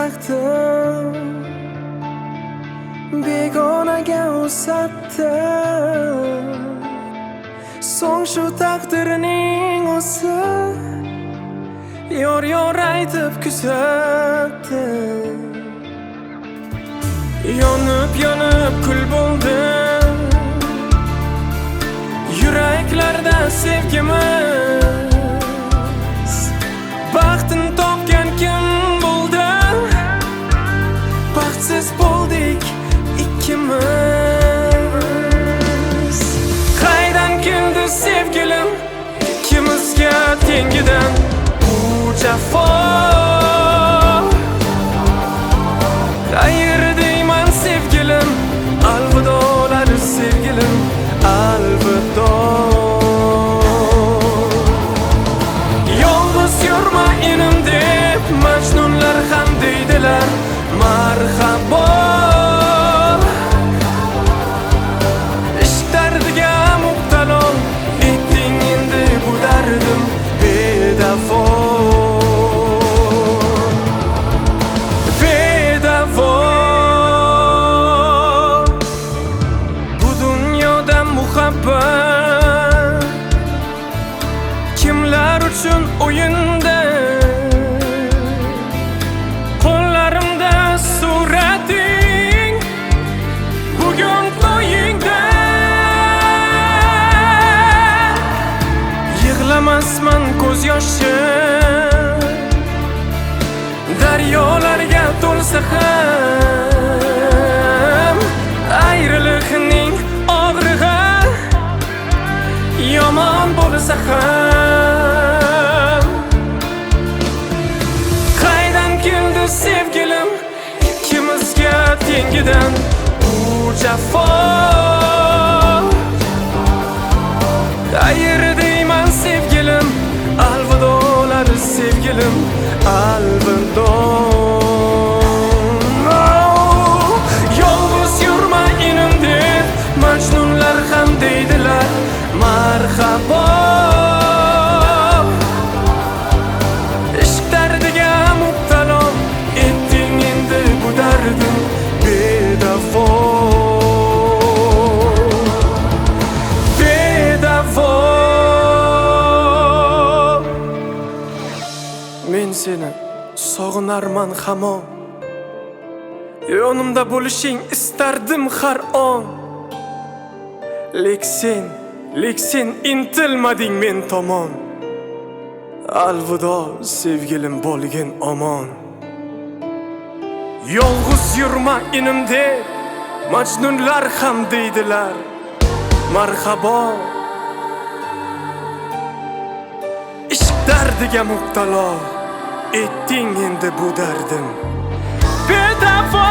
taqdim begonaga uzatdim. So'ng shu taqdirning o'zi yor aytib kuzatdim. Yonib kul bo'ldim yuraklarda sevgimiz. Baxtini topgan kim bo'ldi? Baxtsiz bo'ldik ikkimiz. Qaydan keldi sevgilim ikkimizga tengidan bu jafo? Xayr deyman sevgilim, alvidolar sevgilim, alvido. Yolg'iz yurma inim deb majnunlar ham deydilar, marhabo. Ishq dardiga mubtalo etding endi bu dardim bedavo. Kimlar uchun o'yinda qo'llarimda surating, bugun to'yingda yig'lamasman ko'z yoshim, daryolarga to'lsa ham ayriliqning og'rig'i yomon bo'lsa ham. Qaydan keldi sevgilim ikkimizga tengidan bu jafo? Xayr deyman sevgilim, alvidolar sevgilim, alvido. Yolg'iz yurma inim deb majnunlar ham deydilar, marhabo. Ishq dardiga mubtalo etding endi bu dardim bedavo. Bedavo. Men seni sog'inarman hamon, yonimda bo'lishing istardim har on. Lek sen intilmading men tomon. Alvido sevgilim, bo'lgin omon. Yolg'iz yurma inim deb majnunlar ham deydilar, marhabo. Ishq dardiga mubtalo etding endi bu dardim bedavo.